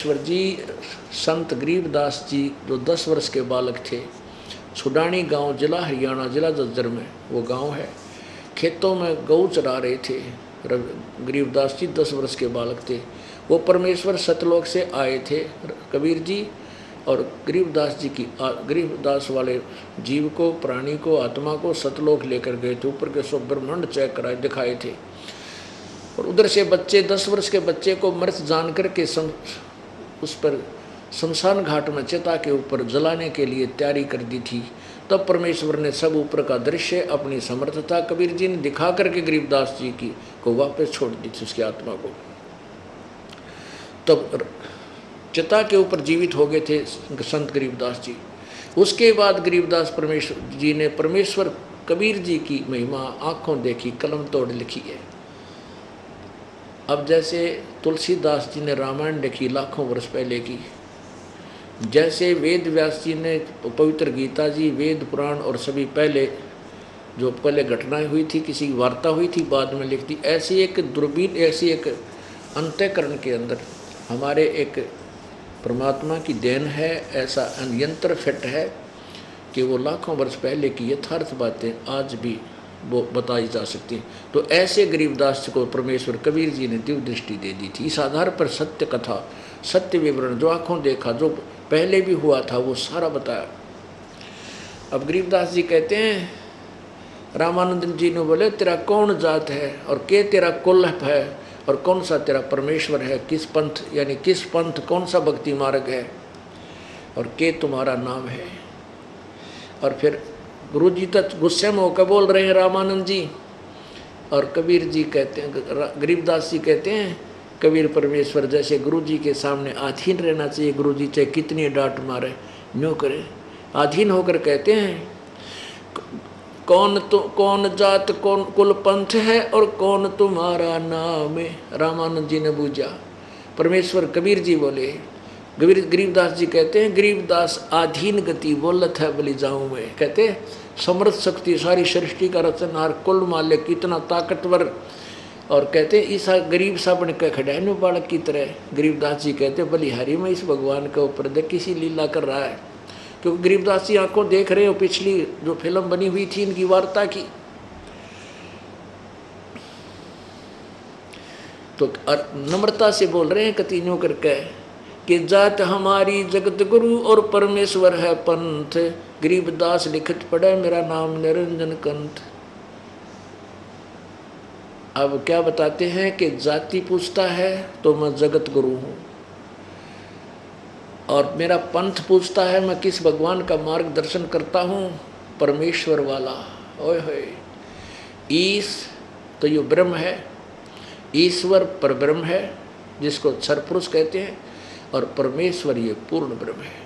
ईश्वर जी संत गरीबदास जी जो 10 वर्ष के बालक थे, छुडानी गांव जिला हरियाणा जिला झज्जर में वो गांव है। खेतों में गऊ चरा रहे थे। गरीबदास जी 10 वर्ष के बालक थे। वो परमेश्वर सतलोक से आए थे कबीर जी, और गरीबदास जी की गरीबदास वाले जीव को, प्राणी को, आत्मा को सतलोक लेकर गए थे। ऊपर के सब ब्रह्मांड चेक कराए दिखाए थे। और उधर से बच्चे 10 वर्ष के बच्चे को मृत जान करके उस पर शमशान घाट में चिता के ऊपर जलाने के लिए तैयारी कर दी थी। तब परमेश्वर ने सब ऊपर का दृश्य अपनी समर्थता कबीर जी ने दिखा करके गरीबदास जी की को वापस छोड़ दी थी, उसकी आत्मा को। तब चिता के ऊपर जीवित हो गए थे संत गरीबदास जी। उसके बाद गरीबदास परमेश्वर जी ने परमेश्वर कबीर जी की महिमा आंखों देखी, कलम तोड़ लिखी है। अब जैसे तुलसीदास जी ने रामायण लिखी लाखों वर्ष पहले की, जैसे वेद व्यास जी ने पवित्र गीता जी, वेद पुराण और सभी पहले जो पहले घटनाएं हुई थी, किसी की वार्ता हुई थी बाद में लिख दी, ऐसी एक दूरबीन, ऐसी एक अंतःकरण के अंदर हमारे एक परमात्मा की देन है। ऐसा यंत्र फिट है कि वो लाखों वर्ष पहले की यथार्थ बातें आज भी वो बताई जा सकती हैं। तो ऐसे गरीबदास को परमेश्वर कबीर जी ने दिव्य दृष्टि दे दी थी। इस आधार पर सत्य कथा, सत्य विवरण जो आंखों देखा, जो पहले भी हुआ था, वो सारा बताया। अब गरीबदास जी कहते हैं, रामानंद जी ने बोले तेरा कौन जात है और के तेरा कुल है और कौन सा तेरा परमेश्वर है, किस पंथ यानी किस पंथ, कौन सा भक्ति मार्ग है और के तुम्हारा नाम है। और फिर गुरु जी तक गुस्से में होकर बोल रहे हैं रामानंद जी, और कबीर जी कहते हैं, गरीबदास जी कहते हैं कबीर परमेश्वर जैसे गुरु जी के सामने आधीन रहना चाहिए। गुरु जी चाहे कितनी डांट मारे न्यों करे, आधीन होकर कहते हैं कौन जात कौन कुल पंथ है और कौन तुम्हारा नाम है। रामानंद जी ने बूझा, परमेश्वर कबीर जी बोले, गरीबदास जी कहते हैं गरीबदास आधीन गति बोलत है बलि जाऊं में। कहते समर्थ शक्ति सारी सृष्टि का रचनहार कुल मालिक कितना ताकतवर, और कहते ईसा गरीब सा बन के खड़ा है बालक की तरह। गरीबदास जी कहते बलिहारी में इस भगवान के ऊपर देख किसी लीला कर रहा है, क्योंकि गरीबदास जी आंखों देख रहे हो पिछली जो फिल्म बनी हुई थी इनकी वार्ता की। तो नम्रता से बोल रहे हैं कतीनों करके कि जात हमारी जगत गुरु और परमेश्वर है पंथ, गरीबदास लिखत पड़े मेरा नाम निरंजन कंठ। अब क्या बताते हैं कि जाति पूछता है तो मैं जगत गुरु हूँ, और मेरा पंथ पूछता है मैं किस भगवान का मार्गदर्शन करता हूँ, परमेश्वर वाला। ओए होए, ईश तो ये ब्रह्म है, ईश्वर पर ब्रह्म है जिसको क्षर पुरुष कहते हैं, और परमेश्वर ये पूर्ण ब्रह्म है।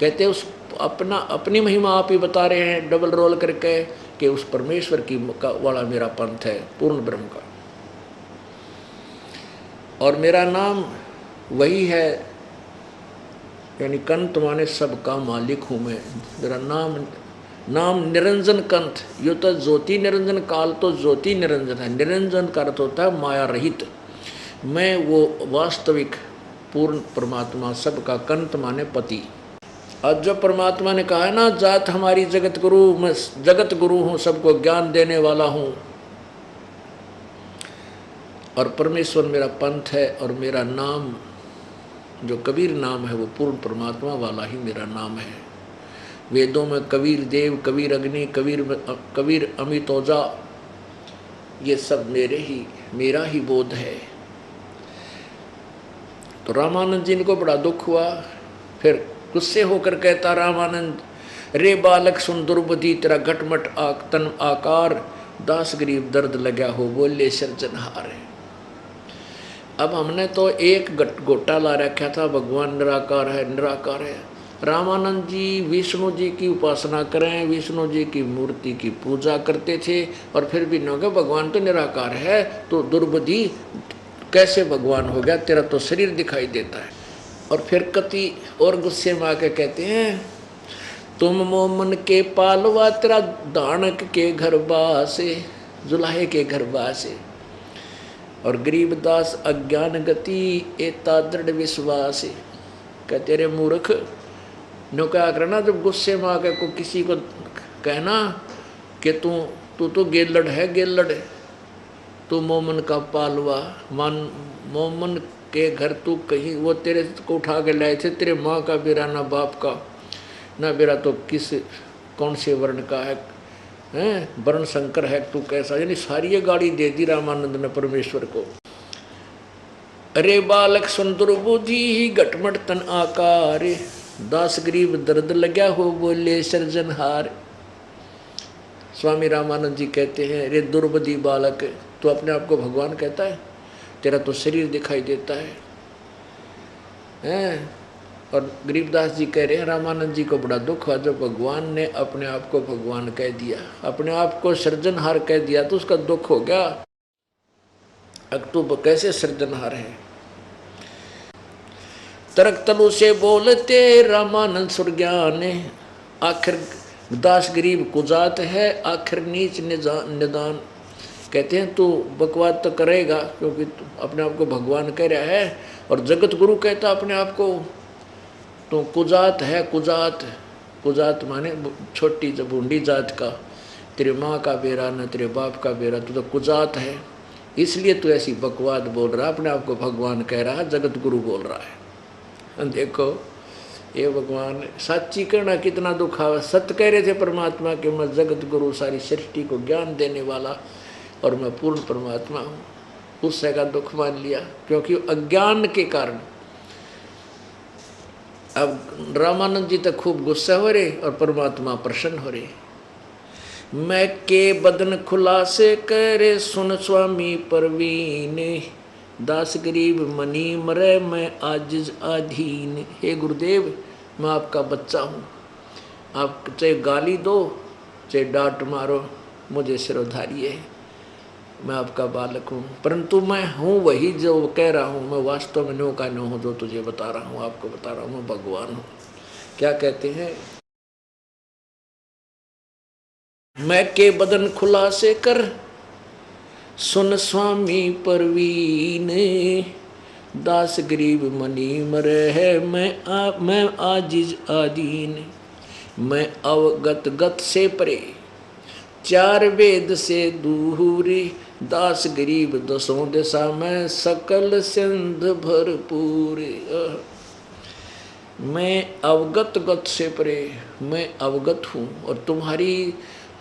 कहते हैं उस अपनी महिमा आप ही बता रहे हैं डबल रोल करके कि उस परमेश्वर की वाला मेरा पंथ है पूर्ण ब्रह्म का, और मेरा नाम वही है, यानी कंठ माने सबका मालिक हूँ मैं। मेरा नाम निरंजन कंठ। यो तो ज्योति निरंजन, काल तो ज्योति निरंजन है। निरंजन का अर्थ होता है माया रहित। मैं वो वास्तविक पूर्ण परमात्मा, सबका कंठ माने पति। आज जो परमात्मा ने कहा है ना, जात हमारी जगत गुरु, मैं जगत गुरु हूँ, सबको ज्ञान देने वाला हूँ, और परमेश्वर मेरा पंथ है, और मेरा नाम जो कबीर नाम है वो पूर्ण परमात्मा वाला ही मेरा नाम है। वेदों में कबीर देव, कबीर अग्नि, कबीर अमितोजा, ये सब मेरा ही बोध है। तो रामानंद जी को बड़ा दुख हुआ। फिर गुस्से होकर कहता रामानंद, रे बालक सुन दुर्बुद्धि तेरा घटमट तन आकार, दास गरीब दर्द लगा हो बोले सृजनहार। अब हमने तो एक गोटा ला रखा था भगवान निराकार है, निराकार है। रामानंद जी विष्णु जी की उपासना करें, विष्णु जी की मूर्ति की पूजा करते थे, और फिर भी न भगवान तो निराकार है, तो दुर्बुद्धि कैसे भगवान हो गया, तेरा तो शरीर दिखाई देता है। और फिर कति और गुस्से में आके कहते हैं, तुम मोमन के पालवा तेरा दानक के घर बासे, जुलाहे के घर बासे, और गरीबदास अज्ञान गति एता दृढ़ विश्वास। कहते रे मूर्ख, नो क्या करना जब गुस्से में आके को किसी को कहना कि तू तो गेलड़ है, गेलड़, तू मोमन का पालवा, मान मोमन के घर तू कहीं, वो तेरे को उठा के लाए थे, तेरे माँ का बेरा ना बाप का ना बेरा, तो किस कौन से वर्ण का है, हैं वर्ण शंकर है, तू कैसा, यानी सारी ये गाड़ी दे दी रामानंद ने परमेश्वर को। अरे बालक सुन दुर्बुद्धि ही घटमट तन आकार, दास गरीब दर्द लग्या हो बोले सृजनहार। स्वामी रामानंद जी कहते हैं, रे दुर्बुद्धि बालक, तू अपने आप को भगवान कहता है, तेरा तो शरीर दिखाई देता है, हैं? और गरीबदास जी कह रहे हैं रामानंद जी को बड़ा दुख हुआ, जो भगवान ने अपने आप को भगवान कह दिया, अपने आप को सृजनहार कह दिया, तो उसका दुख हो गया। अब तू कैसे सृजनहार है? तर्क तलु से बोलते रामानंद सुरज्ञान, आखिर दास गरीब कुजात है, आखिर नीच निदान। कहते हैं तू बकवाद तो करेगा, क्योंकि तू अपने आप को भगवान कह रहा है, और जगत गुरु कहता अपने आप को, तो कुजात है, कुजात, कुजात माने छोटी बूंदी जात का, तेरे माँ का बेरा न तेरे बाप का बेरा, तू तो कुजात है, इसलिए तू ऐसी बकवाद बोल रहा, अपने आप को भगवान कह रहा है, जगत गुरु बोल रहा है। देखो ये भगवान सच्ची कहना कितना दुख आवा। सत्य कह रहे थे परमात्मा के, मैं जगत गुरु, सारी सृष्टि को ज्ञान देने वाला, और मैं पूर्ण परमात्मा हूँ, उससे का दुख मान लिया, क्योंकि अज्ञान के कारण। अब रामानंद जी तक खूब गुस्सा हो रहे और परमात्मा प्रसन्न हो रहे। मैं के बदन खुलासे करे सुन स्वामी परवीन, दास गरीब मनी मरे मैं आजिज आधीन। हे गुरुदेव, मैं आपका बच्चा हूँ, आप चाहे गाली दो चाहे डांट मारो, मुझे सिरोधारी है, मैं आपका बालक हूँ, परंतु मैं हूँ वही जो कह रहा हूँ, मैं वास्तव में नो का नो हूँ, जो तुझे बता रहा हूँ, आपको बता रहा हूँ, मैं भगवान हूँ। क्या कहते हैं? मैं के बदन खुलासे कर सुन स्वामी परवीन, दास गरीब मनी मरे है मैं आजिज आदीन। मैं अवगत गत से परे चार वेद से दूरी, दास गरीब दसों दिशा में सकल सिंध भरपूर। मैं अवगत गत से परे, मैं अवगत हूँ और तुम्हारी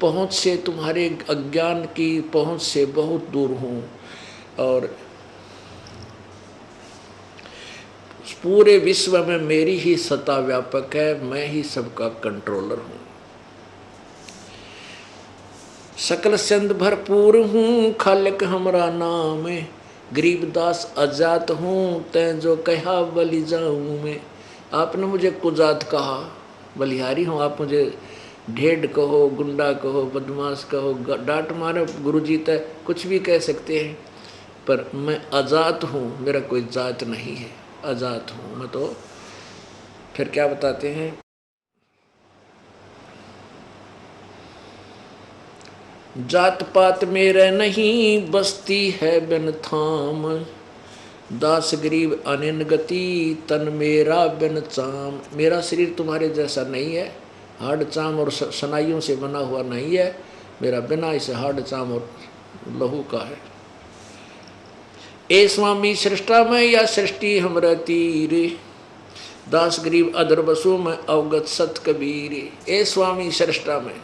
पहुँच से, तुम्हारे अज्ञान की पहुँच से बहुत दूर हूँ, और पूरे विश्व में मेरी ही सत्ता व्यापक है, मैं ही सबका कंट्रोलर हूँ। सकल सिंध भरपूर हूँ, खालिक हमरा नाम, गरीबदास अजात हूँ, तै जो कहा बलि जाऊँ मैं। आपने मुझे कुजात कहा, बलिहारी हूँ, आप मुझे ढेड कहो, गुंडा कहो, बदमाश कहो, डांट मारो, गुरुजी तक कुछ भी कह सकते हैं, पर मैं अजात हूँ, मेरा कोई जात नहीं है, अजात हूँ मैं। तो फिर क्या बताते हैं? जात पात मेरे नहीं, बसती है बिन थाम, दास गरीब अनिन गति, तन मेरा बिन चाम। मेरा शरीर तुम्हारे जैसा नहीं है, हाड़ चाम और सनाइयों से बना हुआ नहीं है, मेरा बिना इसे हाड़ चाम और लहू का है। ए स्वामी सृष्टा में या सृष्टि हमरा तीर, दास गरीब अधर बसु में अवगत सत कबीर। ए स्वामी सृष्टा में,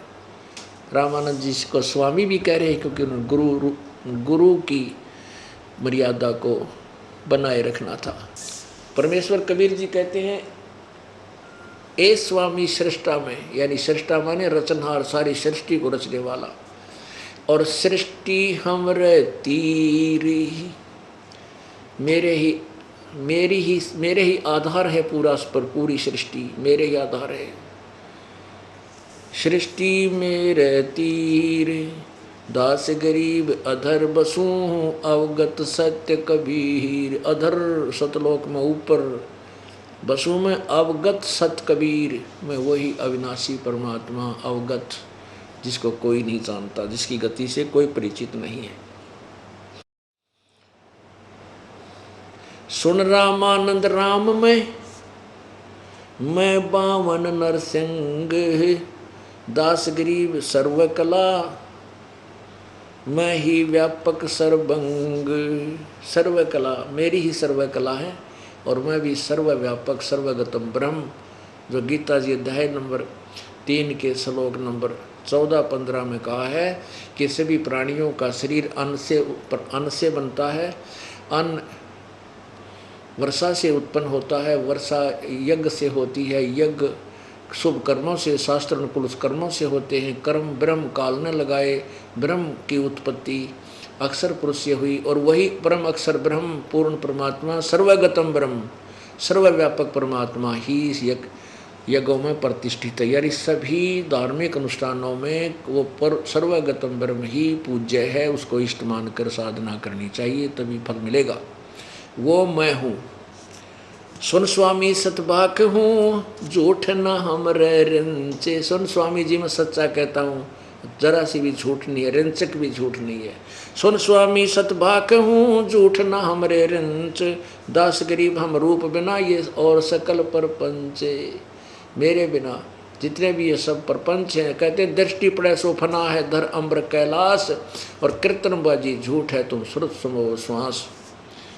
रामानंद जी को स्वामी भी कह रहे हैं, क्योंकि उन्होंने गुरु की मर्यादा को बनाए रखना था। परमेश्वर कबीर जी कहते हैं, ए स्वामी सृष्टा में, यानी सृष्टा माने रचनहार, सारी सृष्टि को रचने वाला, और सृष्टि हमरे तीर, मेरे ही आधार है पूरा, पर पूरी सृष्टि मेरे ही आधार है। सृष्टि मेरे तीर, दास गरीब अधर बसू, अवगत सत्य कबीर। अधर सतलोक में ऊपर, बसू में अवगत सत कबीर, मैं वही अविनाशी परमात्मा अवगत, जिसको कोई नहीं जानता, जिसकी गति से कोई परिचित नहीं है। सुन रामानंद राम में मैं बावन नरसिंह दास गरीब सर्वकला, मैं ही व्यापक सर्वंग। सर्वकला मेरी ही सर्वकला है और मैं भी सर्वव्यापक सर्वगतम ब्रह्म, जो गीता जी अध्याय नंबर 3 के श्लोक नंबर 14-15 में कहा है कि सभी प्राणियों का शरीर अन्न से बनता है, अन्न वर्षा से उत्पन्न होता है, वर्षा यज्ञ से होती है, यज्ञ शुभ कर्मों से, शास्त्र अनुकूल कर्मों से होते हैं, कर्म ब्रह्म काल ने लगाए, ब्रह्म की उत्पत्ति अक्षर पुरुष से हुई और वही परम अक्षर ब्रह्म पूर्ण परमात्मा सर्वगतम ब्रह्म सर्वव्यापक परमात्मा ही यज्ञों में प्रतिष्ठित है। यानी सभी धार्मिक अनुष्ठानों में वो पर सर्वगतम ब्रह्म ही पूज्य है, उसको इष्ट मानकर साधना करनी चाहिए, तभी फल मिलेगा। वो मैं हूँ, सुन स्वामी सतबाक हूँ, झूठ न हमरे रिंचे। सुन स्वामी जी मैं सच्चा कहता हूँ, जरा सी भी झूठ नहीं है, रिंचक भी झूठ नहीं है। सुन स्वामी सतबाक हूँ, झूठ न हमरे रिंच, दास गरीब हम रूप बिना ये और सकल परपंचे। मेरे बिना जितने भी ये सब प्रपंच हैं, कहते हैं दृष्टि पड़े सो फना है धर अम्र कैलाश, और कीर्तनबाजी झूठ है तुम श्रुत समो श्वास।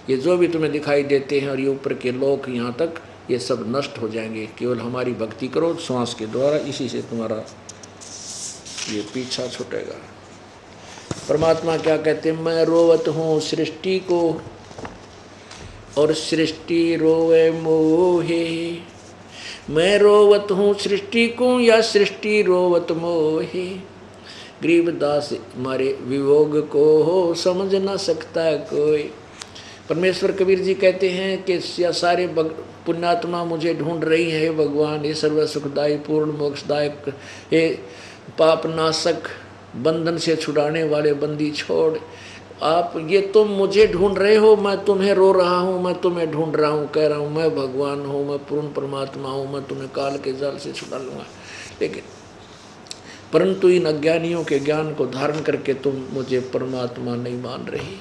ये जो भी तुम्हें दिखाई देते हैं और ये ऊपर के लोक यहाँ तक, ये सब नष्ट हो जाएंगे। केवल हमारी भक्ति करो श्वास के द्वारा, इसी से तुम्हारा ये पीछा छूटेगा। परमात्मा क्या कहते हैं, मैं रोवत हूँ सृष्टि को और सृष्टि रोवे मोहे। मैं रोवत हूँ सृष्टि को या सृष्टि रोवत मोहे। गरीबदास मारे वियोग को हो समझ न सकता कोई। परमेश्वर कबीर जी कहते हैं कि सारे पुण्यात्मा मुझे ढूंढ रही है, भगवान ये सर्व सुखदायी पूर्ण मोक्षदायक, हे पाप नाशक, बंधन से छुड़ाने वाले बंदी छोड़, आप ये तुम मुझे ढूंढ रहे हो, मैं तुम्हें रो रहा हूँ, मैं तुम्हें ढूंढ रहा हूँ, कह रहा हूँ मैं भगवान हूँ, मैं पूर्ण परमात्मा हूँ, मैं तुम्हें काल के जाल से छुड़ा लूँगा। लेकिन परंतु इन अज्ञानियों के ज्ञान को धारण करके तुम मुझे परमात्मा नहीं मान रही।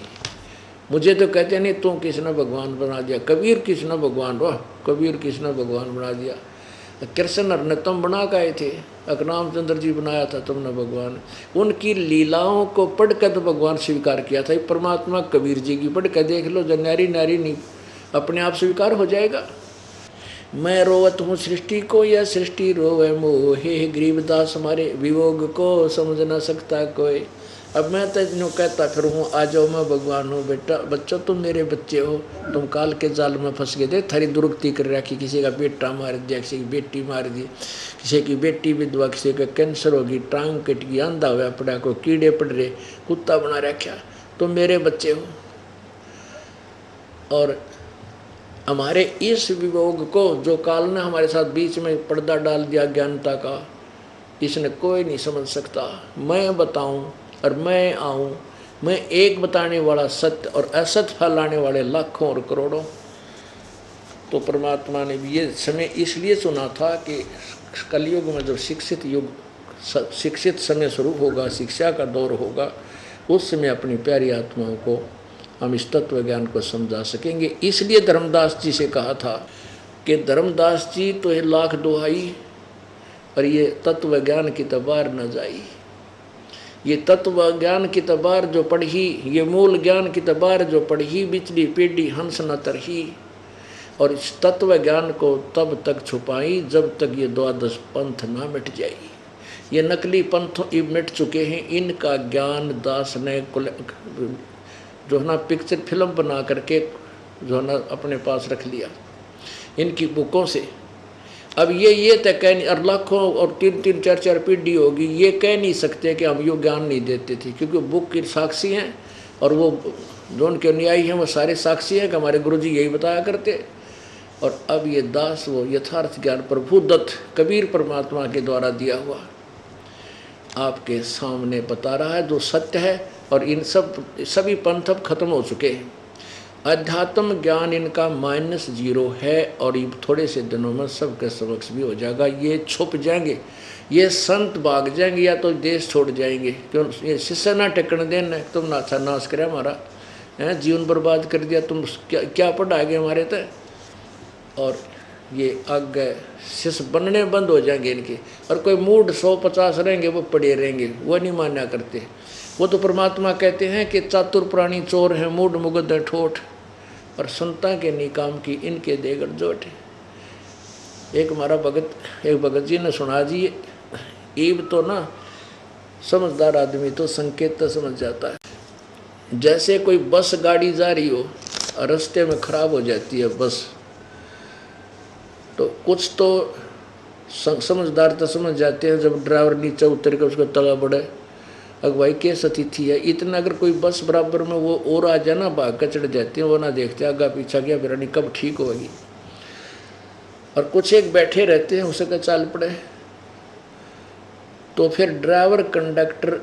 मुझे तो कहते नहीं तू किसने भगवान बना दिया, कबीर किसने भगवान, वाह कबीर किसने भगवान बना दिया, कृष्ण ने तुम बना गए थे, रामचंद्र जी बनाया था तुमने भगवान। उनकी लीलाओं को पढ़कर तो भगवान स्वीकार किया था। परमात्मा कबीर जी की पढ़ कर देख लो, जो नारी नारी नहीं अपने आप स्वीकार हो जाएगा। मैं रोवत हूँ सृष्टि को या सृष्टि रोवे मोहे, गरीबदास हमारे वियोग को समझ न सकता कोई। अब मैं तो यूँ कहता फिर हूँ आ जाओ मैं भगवान हूँ, बेटा बच्चों तुम मेरे बच्चे हो, तुम काल के जाल में फंस गए थे, थारी दुर्गति कर रखी, किसी का बेटा मार दिया, किसी की बेटी मार दी, किसी की बेटी विधवा, किसी का कैंसर होगी, टांग कट गई, अंधा हुआ पड़ा, को कीड़े पड़ रहे, कुत्ता बना रखा, तुम मेरे बच्चे हो। और हमारे इस वियोग को जो काल ने हमारे साथ बीच में पर्दा डाल दिया ज्ञानता का, इसने कोई नहीं समझ सकता। मैं बताऊं और मैं आऊं, मैं एक बताने वाला सत्य और असत्य फैलाने वाले लाखों और करोड़ों। तो परमात्मा ने भी ये समय इसलिए चुना था कि कलयुग में जब शिक्षित समय शुरू होगा, शिक्षा का दौर होगा, उस समय अपनी प्यारी आत्माओं को हम इस तत्व ज्ञान को समझा सकेंगे। इसलिए धर्मदास जी से कहा था कि धर्मदास जी तो ये लाख दुहाई और ये तत्व ज्ञान की तबार न जाई। ये तत्व ज्ञान की तबार जो पढ़ी, ये मूल ज्ञान की तबार जो पढ़ी, बिचली पीढ़ी हंस न तरही। और इस तत्व ज्ञान को तब तक छुपाई जब तक ये द्वादश पंथ ना मिट जाए। ये नकली पंथ मिट चुके हैं, इनका ज्ञान दास ने जो है ना पिक्चर फिल्म बना करके जो है ना अपने पास रख लिया इनकी बुकों से। अब ये तय कह नहीं, और लाखों और 3-3 4-4 पीढ़ी होगी, ये कह नहीं सकते कि हम यो ज्ञान नहीं देते थे, क्योंकि बुक के साक्षी हैं और वो जो उनके अनुयायी हैं वो सारे साक्षी हैं कि हमारे गुरुजी यही बताया करते। और अब ये दास वो यथार्थ ज्ञान प्रभु दत्त कबीर परमात्मा के द्वारा दिया हुआ आपके सामने बता रहा है जो सत्य है। और इन सभी पंथ अब खत्म हो चुके हैं, अध्यात्म ज्ञान इनका -0 है और ये थोड़े से दिनों में सबके समक्ष भी हो जाएगा। ये छुप जाएंगे, ये संत भाग जाएंगे या तो देश छोड़ जाएंगे। क्यों ये शिष्य ना टेकने देना, तुम ना अच्छा नाश करे हमारा है, जीवन बर्बाद कर दिया, तुम क्या पढ़ाएंगे हमारे तय। और ये आगे शिष बनने बंद हो जाएंगे इनके। और कोई मूड 150 रहेंगे वो पड़े रहेंगे, वो नहीं मान्या करते। वो तो परमात्मा कहते हैं कि चातुर प्राणी चोर हैं, मूड मुगद है ठोठ, और संता के निकाम की इनके देगड़ जोट। एक हमारा भगत जी ने सुना जी, ईब तो ना समझदार आदमी तो संकेत तो समझ जाता है। जैसे कोई बस गाड़ी जा रही हो और रास्ते में खराब हो जाती है बस, तो कुछ तो समझदार तो समझ जाते हैं जब ड्राइवर नीचे उतर के उसको तला बढ़े, अगुवाई कैस अतिथि है। इतना अगर कोई बस बराबर में वो और आ जाए ना, भाग कर चढ़ जाते हैं, वो ना देखते आगा पीछा गया फिर नहीं कब ठीक होगी। और कुछ एक बैठे रहते हैं, उसे का चाल पड़े, तो फिर ड्राइवर कंडक्टर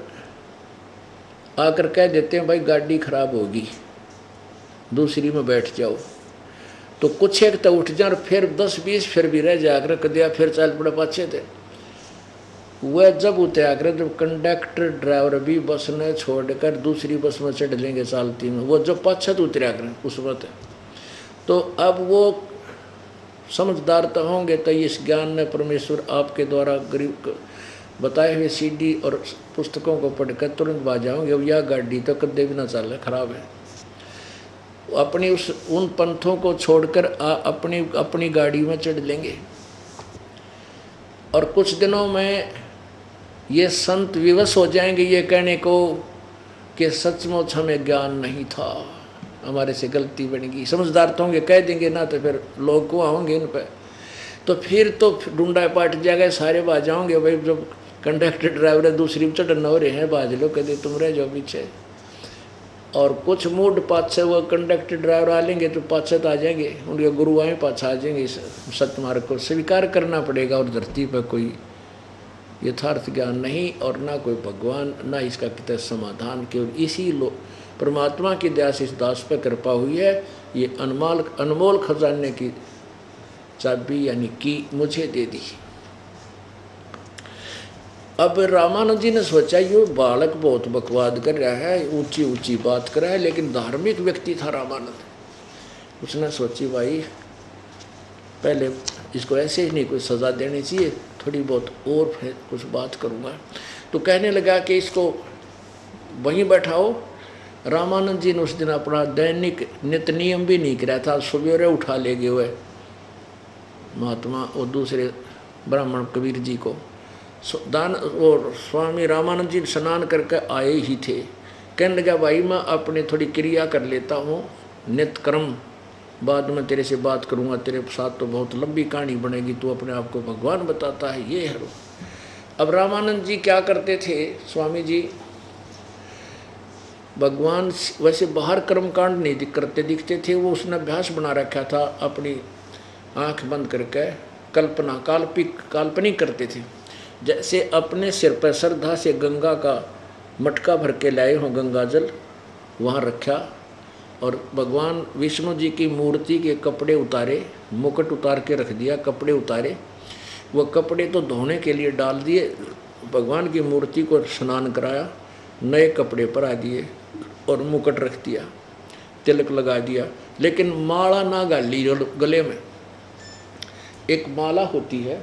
आकर कह देते हैं भाई गाड़ी खराब होगी, दूसरी में बैठ जाओ। तो कुछ एक तो उठ जाए, फिर 10-20 फिर भी रह जाकर कर दिया, फिर चाल पड़े पाछे थे। वह जब उतराकर जब कंडक्टर ड्राइवर भी बस ने छोड़कर दूसरी बस में चढ़ लेंगे चालती में, वो जब पाछे तो उतरा करें उस वक्त, तो अब वो समझदार तो होंगे। तो इस ज्ञान ने परमेश्वर आपके द्वारा गरीब बताए हुए सीडी और पुस्तकों को पढ़कर तुरंत बाज जाओगे, अब यह गाड़ी तो कदे भी ना चल, खराब है। अपनी उन पंथों को छोड़कर अपनी गाड़ी में चढ़ लेंगे। और कुछ दिनों में ये संत विवश हो जाएंगे ये कहने को कि सचमुच हमें ज्ञान नहीं था, हमारे से गलती बनेगी। समझदार तो होंगे, कह देंगे ना, तो फिर लोग को होंगे इन पर, तो फिर तो ढूंढा पाट जाएगा, सारे बाज जाओगे। भाई जब कंडक्टर ड्राइवर दूसरी में चढ़ना हो रहे हैं, बाज लो, कहते तुम रह जाओ पीछे। और कुछ मूड पाछे वो कंडक्टर ड्राइवर आ लेंगे तो पाछे तो आ जाएंगे, उनके गुरु आए पाछा आ जाएंगे। सत्य मार्ग को स्वीकार करना पड़ेगा। और धरती पर कोई यथार्थ ज्ञान नहीं और ना कोई भगवान, ना इसका कितना समाधान। केवल इसी परमात्मा की दया से इस दास पर कृपा हुई है। ये अनमोल खजाने की चाबी यानी की मुझे दे दी। अब रामानंद जी ने सोचा ये बालक बहुत बकवाद कर रहा है, ऊंची ऊंची बात कर रहा है, लेकिन धार्मिक व्यक्ति था रामानंद। उसने सोची भाई पहले इसको ऐसे ही नहीं कोई सज़ा देनी चाहिए, थोड़ी बहुत और फिर कुछ बात करूँगा। तो कहने लगा कि इसको वहीं बैठाओ। रामानंद जी ने उस दिन अपना दैनिक नित्य नियम भी नहीं कराया था, सवेरे उठा ले गए हुए महात्मा और दूसरे ब्राह्मण कबीर जी को दान, और स्वामी रामानंद जी स्नान करके आए ही थे। कहने लगा भाई मैं अपनी थोड़ी क्रिया कर लेता हूँ, नित्य कर्म, बाद में तेरे से बात करूँगा, तेरे साथ तो बहुत लंबी कहानी बनेगी, तू अपने आप को भगवान बताता है, ये है। अब रामानंद जी क्या करते थे, स्वामी जी भगवान वैसे बाहर कर्मकांड नहीं करते दिखते थे, वो उसने अभ्यास बना रखा था अपनी आँख बंद करके काल्पनिक करते थे। जैसे अपने सिर पर श्रद्धा से गंगा का मटका भर के लाए हों, गंगा जल वहाँ रखा, और भगवान विष्णु जी की मूर्ति के कपड़े उतारे, मुकुट उतार के रख दिया, कपड़े उतारे, वो कपड़े तो धोने के लिए डाल दिए, भगवान की मूर्ति को स्नान कराया, नए कपड़े पहना दिए और मुकुट रख दिया, तिलक लगा दिया, लेकिन माला ना गाली गले में। एक माला होती है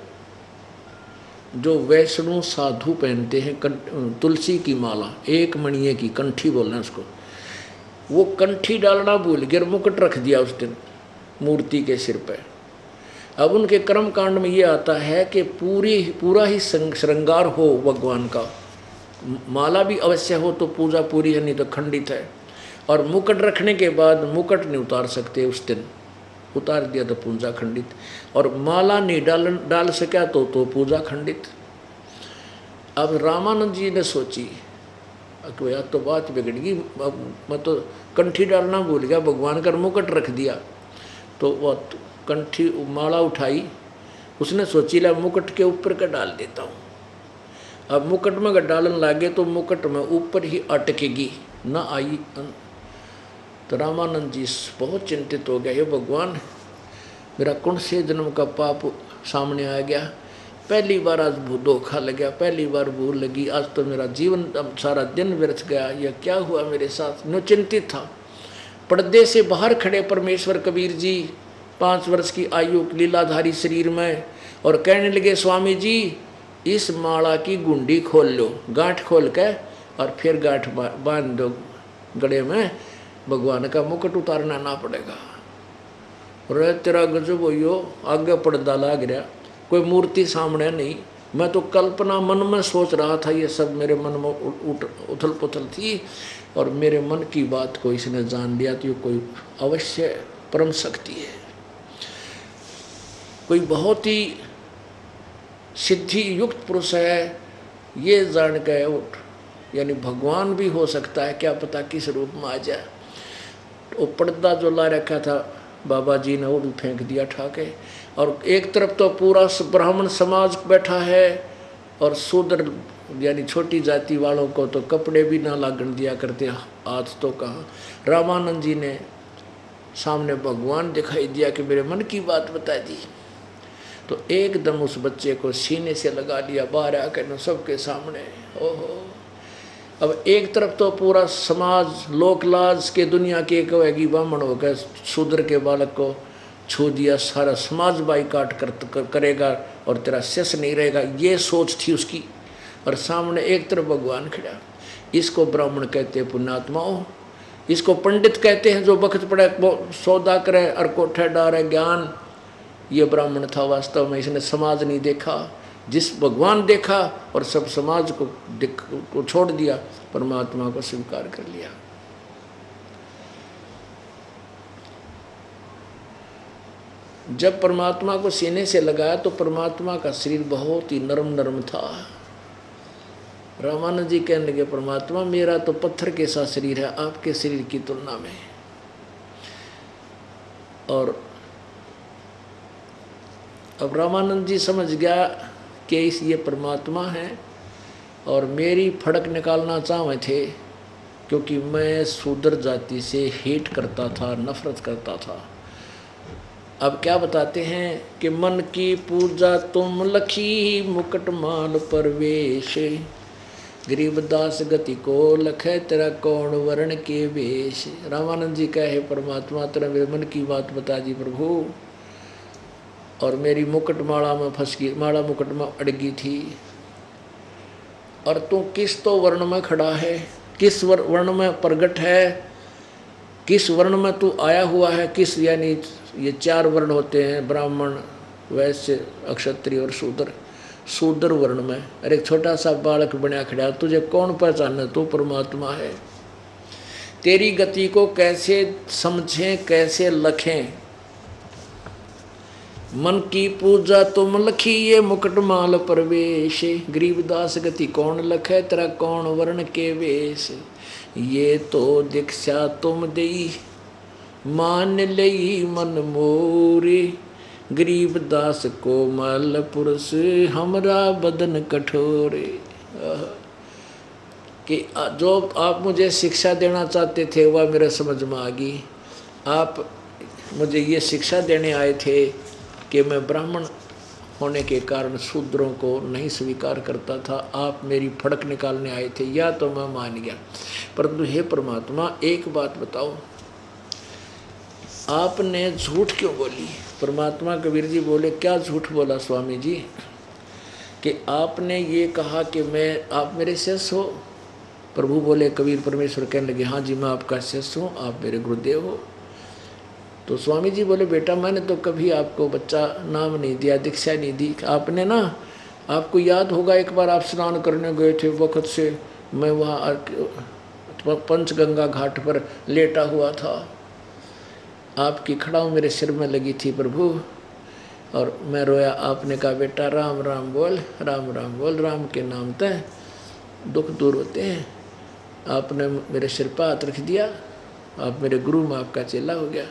जो वैष्णव साधु पहनते हैं, तुलसी की माला, एक मणिये की कंठी बोलना है उसको। वो कंठी डालना भूल गए, मुकुट रख दिया उस दिन मूर्ति के सिर पे। अब उनके कर्म कांड में ये आता है कि पूरा ही श्रृंगार हो भगवान का, माला भी अवश्य हो तो पूजा पूरी है, नहीं तो खंडित है। और मुकुट रखने के बाद मुकुट नहीं उतार सकते उस दिन, उतार दिया तो पूजा खंडित, और माला नहीं डाल सका तो पूजा खंडित। अब रामानंद जी ने सोची कि यार तो बात बिगड़ गई, मैं तो कंठी डालना भूल गया, भगवान का मुकुट रख दिया। तो वह कंठी माला उठाई, उसने सोची ला मुकुट के ऊपर का डाल देता हूँ। अब मुकुट में अगर डालन लागे तो मुकुट में ऊपर ही अटकेगी, ना आई। तो रामानंद जी बहुत चिंतित हो गया, ये भगवान मेरा कौन से जन्म का पाप सामने आ गया, पहली बार आज धोखा लग गया, पहली बार भूल लगी, आज तो मेरा जीवन अब सारा दिन व्यर्थ गया, यह क्या हुआ मेरे साथ। नो चिंतित था। पर्दे से बाहर खड़े परमेश्वर कबीर जी 5 वर्ष की आयु लीलाधारी शरीर में, और कहने लगे स्वामी जी इस माला की गुंडी खोल लो, गांठ खोल के और फिर गांठ बांध दो गले में, भगवान का मुकुट उतारना ना पड़ेगा। रे तेरा गजब हो, आगे पर्दा लाग रहा, कोई मूर्ति सामने नहीं, मैं तो कल्पना मन में सोच रहा था, ये सब मेरे मन में उथल पुथल थी, और मेरे मन की बात को इसने जान लिया तो ये कोई अवश्य परम शक्ति है, कोई बहुत ही सिद्धि युक्त पुरुष है, ये जान के उठ, यानी भगवान भी हो सकता है, क्या पता किस रूप में आ जाए। वो पर्दा जो ला रखा था बाबा जी ने वो भी फेंक दिया ठाके, और एक तरफ तो पूरा ब्राह्मण समाज बैठा है, और शूद्र यानी छोटी जाति वालों को तो कपड़े भी ना लागण दिया करते, हाथ तो कहाँ। रामानंद जी ने सामने भगवान दिखाई दिया कि मेरे मन की बात बता दी, तो एकदम उस बच्चे को सीने से लगा लिया, बाहर आकर सबके सामने। ओहो, अब एक तरफ तो पूरा समाज लोकलाज के दुनिया के कहेगी ब्राह्मण होकर शूद्र के बालक को छू दिया, सारा समाज बाइकाट करेगा और तेरा शेष नहीं रहेगा, ये सोच थी उसकी। और सामने एक तरफ भगवान खड़ा। इसको ब्राह्मण कहते हैं पुण्यात्माओं, इसको पंडित कहते हैं जो बखत पड़े सौदा करे और कोठे डारे ज्ञान। ये ब्राह्मण था वास्तव में, इसने समाज नहीं देखा, जिस भगवान देखा और सब समाज को छोड़ दिया, परमात्मा को स्वीकार कर लिया। जब परमात्मा को सीने से लगाया तो परमात्मा का शरीर बहुत ही नरम नरम था। रामानंद जी कहने लगे परमात्मा मेरा तो पत्थर के सा शरीर है आपके शरीर की तुलना में, और अब रामानंद जी समझ गया कि ये परमात्मा है और मेरी फड़क निकालना चाहे थे, क्योंकि मैं शूद्र जाति से हेट करता था, नफरत करता था। अब क्या बताते हैं कि मन की पूजा तुम लखी मुकुट माल परवेश, गरीबदास गति को लखे तेरा कौन वर्ण के वेश। रामानंद जी कहे परमात्मा तेरा मेरे मन की बात बता दी प्रभु, और मेरी मुकुट माला में फंस गई, माला मुकुट में अड़गी थी, और तू किस तो वर्ण में खड़ा है, किस वर्ण में प्रगट है, किस वर्ण में तू आया हुआ है, किस यानी ये 4 वर्ण होते हैं ब्राह्मण वैश्य क्षत्रिय और शूद्र। शूद्र वर्ण में अरे एक छोटा सा बालक बना खड़ा, तुझे कौन पहचाने, तू परमात्मा है। तेरी गति को कैसे समझें कैसे लखें, मन की पूजा तुम लखी ये मुकुट माल परवेश, गरीबदास गति कौन लखे तेरा कौन वर्ण के वेश। ये तो दीक्षा तुम दई मान लई मन मोरे, गरीबदास कोमल पुरुष हमरा बदन कठोरे। कि जो आप मुझे शिक्षा देना चाहते थे वह मेरे समझ में आ गई। आप मुझे ये शिक्षा देने आए थे कि मैं ब्राह्मण होने के कारण शूद्रों को नहीं स्वीकार करता था, आप मेरी फड़क निकालने आए थे, या तो मैं मान गया। परंतु हे परमात्मा एक बात बताओ, आपने झूठ क्यों बोली। परमात्मा कबीर जी बोले क्या झूठ बोला स्वामी जी, कि आपने ये कहा कि आप मेरे शिष्य हो। प्रभु बोले कबीर परमेश्वर कहने लगे हाँ जी मैं आपका शिष्य हूँ, आप मेरे गुरुदेव हो। तो स्वामी जी बोले बेटा मैंने तो कभी आपको बच्चा नाम नहीं दिया, दीक्षा नहीं दी। आपने ना, आपको याद होगा एक बार आप स्नान करने गए थे, वक्त से मैं वहाँ पंचगंगा घाट पर लेटा हुआ था, आपकी खड़ाऊ मेरे सिर में लगी थी प्रभु, और मैं रोया। आपने कहा बेटा राम राम बोल, राम राम बोल, राम के नाम तय दुख दूर होते हैं। आपने मेरे सिर पर हाथ रख दिया, आप मेरे गुरु में आपका चेला हो गया।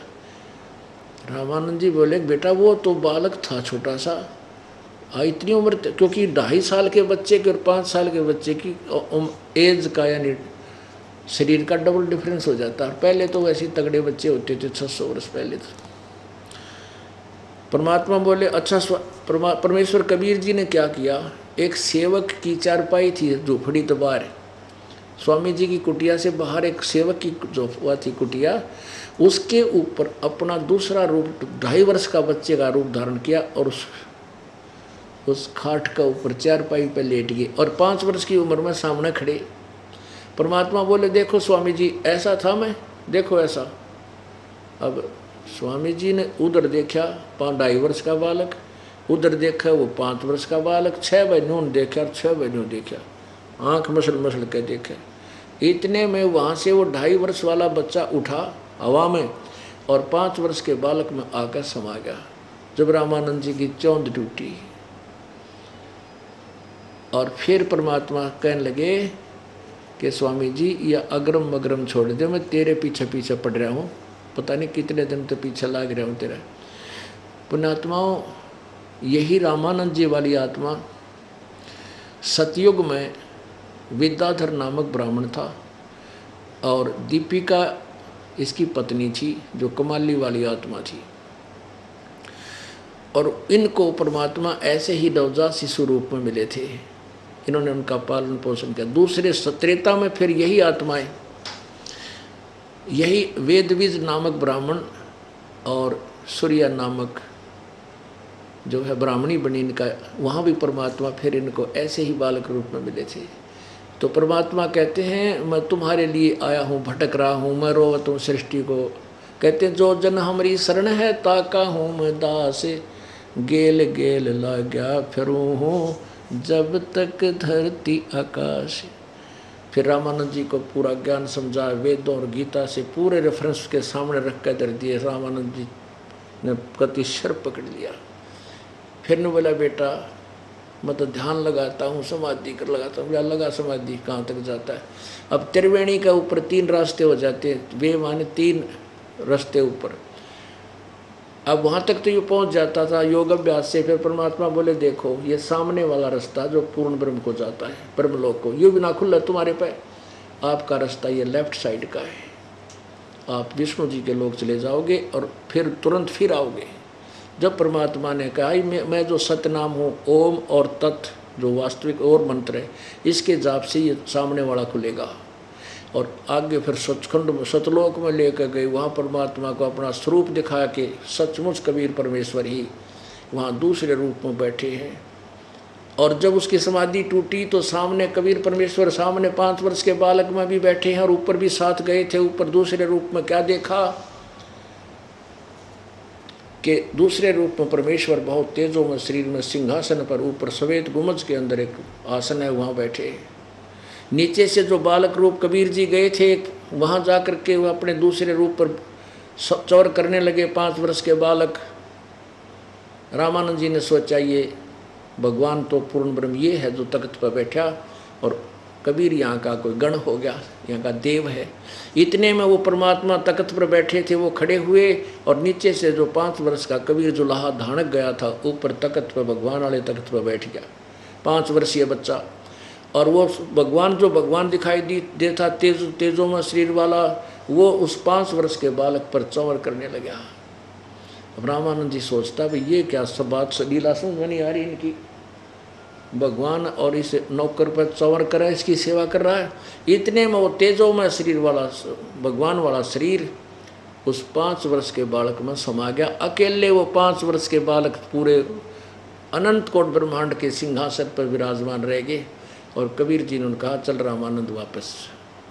रामानंद जी बोले बेटा वो तो बालक था छोटा सा, इतनी उम्र, क्योंकि 2.5 साल के बच्चे की और 5 साल के बच्चे की एज का यानी शरीर का डबल डिफरेंस हो जाता है। पहले तो वैसे तगड़े बच्चे होते थे 600 वर्ष पहले। तो परमात्मा बोले अच्छा परमेश्वर कबीर जी ने क्या किया, एक सेवक की चारपाई थी झोपड़ी तो बाहर, स्वामी जी की कुटिया से बाहर एक सेवक की जो हुआ थी कुटिया, उसके ऊपर अपना दूसरा रूप 2.5 वर्ष का बच्चे का रूप धारण किया और उस खाट का ऊपर चारपाई पर लेट गए और 5 वर्ष की उम्र में सामने खड़े। परमात्मा बोले देखो स्वामी जी ऐसा था मैं, देखो ऐसा। अब स्वामी जी ने उधर देखा 2.5 वर्ष का बालक, उधर देखा वो 5 वर्ष का बालक, 6 बहनों ने देखा और 6 बहनों ने देखा, आँख मसल मसल के देखे। इतने में वहाँ से वो 2.5 वर्ष वाला बच्चा उठा हवा में और 5 वर्ष के बालक में आकर समा गया। जब रामानंद जी की चौंध टूटी और फिर परमात्मा कहने लगे कि स्वामी जी यह अग्रम मगरम छोड़ दे, मैं तेरे पीछे पीछे पड़ रहा हूँ, पता नहीं कितने दिन तो पीछे लाग रहा हूँ तेरा। पुण्यात्माओं, यही रामानंद जी वाली आत्मा सतयुग में विद्याधर नामक ब्राह्मण था और दीपिका इसकी पत्नी थी जो कमाली वाली आत्मा थी। और इनको परमात्मा ऐसे ही नवजात शिशु रूप में मिले थे, इन्होंने उनका पालन पोषण किया। दूसरे त्रेता में फिर यही आत्माएं, यही वेदविज नामक ब्राह्मण और सूर्या नामक जो है ब्राह्मणी बनी इनका, वहाँ भी परमात्मा फिर इनको ऐसे ही बालक रूप में मिले थे। तो परमात्मा कहते हैं मैं तुम्हारे लिए आया हूँ, भटक रहा हूँ, मैं रोवत हूँ सृष्टि को। कहते हैं जो जन हमारी शरण है ताका हूँ मैं दास, गेल गेल लाग्या फिरूँ हूँ जब तक धरती आकाश। फिर रामानंद जी को पूरा ज्ञान समझा, वेदों और गीता से पूरे रेफरेंस के सामने रख कर धर दिए। रामानंद जी ने कति शर पकड़ लिया। फिर ने बोला बेटा मैं तो ध्यान लगाता हूँ, समाधि कर लगाता हूँ। लगा समाधि कहाँ तक जाता है। अब त्रिवेणी का ऊपर 3 रास्ते हो जाते हैं, वे माने 3 रास्ते ऊपर। अब वहाँ तक तो ये पहुँच जाता था योग अभ्यास से। फिर परमात्मा बोले देखो ये सामने वाला रास्ता जो पूर्ण ब्रह्म को जाता है, ब्रह्मलोक को, ये बिना खुला तुम्हारे पे, आपका रास्ता ये लेफ्ट साइड का है। आप विष्णु जी के लोग चले जाओगे और फिर तुरंत फिर आओगे। जब परमात्मा ने कहा मैं जो सतनाम हूँ, ओम और तत् जो वास्तविक और मंत्र है, इसके जाप से ये सामने वाला खुलेगा। और आगे फिर सचखंड में सतलोक में लेकर गए, वहाँ परमात्मा को अपना स्वरूप दिखा के सचमुच कबीर परमेश्वर ही वहाँ दूसरे रूप में बैठे हैं। और जब उसकी समाधि टूटी तो सामने कबीर परमेश्वर सामने 5 वर्ष के बालक में भी बैठे हैं और ऊपर भी साथ गए थे। ऊपर दूसरे रूप में क्या देखा कि दूसरे रूप में परमेश्वर बहुत तेजों में शरीर में सिंहासन पर ऊपर सफ़ेद गुंबज के अंदर एक आसन है, वहाँ बैठे। नीचे से जो बालक रूप कबीर जी गए थे वहाँ जा कर के वो अपने दूसरे रूप पर चौर करने लगे। 5 वर्ष के बालक। रामानंद जी ने सोचा ये भगवान तो पूर्ण ब्रह्म ये है जो तख्त पर बैठा और कबीर यहाँ का कोई गण हो गया, यहाँ का देव है। इतने में वो परमात्मा तख्त पर बैठे थे, वो खड़े हुए और नीचे से जो 5 वर्ष का कबीर जुलाहा धानक गया था ऊपर तख्त पर, भगवान वाले तख्त पर बैठ गया 5 वर्षीय बच्चा। और वो भगवान जो भगवान दिखाई देता तेजों में शरीर वाला, वो उस 5 वर्ष के बालक पर चौवर करने लगा। अब रामानंद जी सोचता भाई ये क्या सब बात लीला समझ में नहीं आ रही इनकी। भगवान और इस नौकर पर चौवर कर रहा है, इसकी सेवा कर रहा है। इतने में वो तेजों में शरीर वाला भगवान वाला शरीर उस 5 वर्ष के बालक में समा गया। अकेले वो 5 वर्ष के बालक पूरे अनंत कोट ब्रह्मांड के सिंहासन पर विराजमान रह गए। और कबीर जी ने कहा चल रामानंद वापस,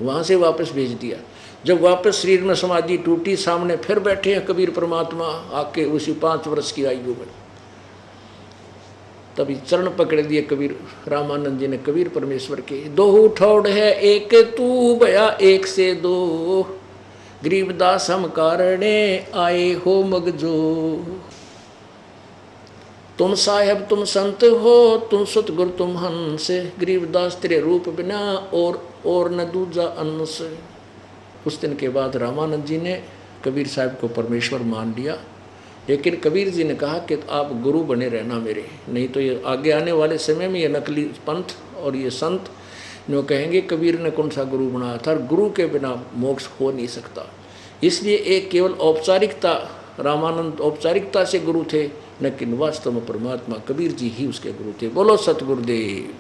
वहाँ से वापस भेज दिया। जब वापस शरीर में समाधि टूटी, सामने फिर बैठे हैं कबीर परमात्मा आके उसी 5 वर्ष की आयु में। तभी चरण पकड़ दिए कबीर रामानंद जी ने कबीर परमेश्वर के। 2 ठौड़ है एक तू भया 1 से 2, गरीबदास हम कारणे आए हो मगजो। तुम साहेब तुम संत हो, तुम सतगुरु तुम हंस, गरीबदास तेरे रूप बिना और न दूजा अंश। उस दिन के बाद रामानंद जी ने कबीर साहब को परमेश्वर मान लिया। लेकिन कबीर जी ने कहा कि आप गुरु बने रहना मेरे, नहीं तो ये आगे आने वाले समय में ये नकली पंथ और ये संत जो कहेंगे कबीर ने कौन सा गुरु बनाया था। गुरु के बिना मोक्ष हो नहीं सकता। इसलिए एक केवल औपचारिकता, रामानंद औपचारिकता से गुरु थे, लेकिन वास्तव में परमात्मा कबीर जी ही उसके गुरु थे। बोलो सतगुरुदेव।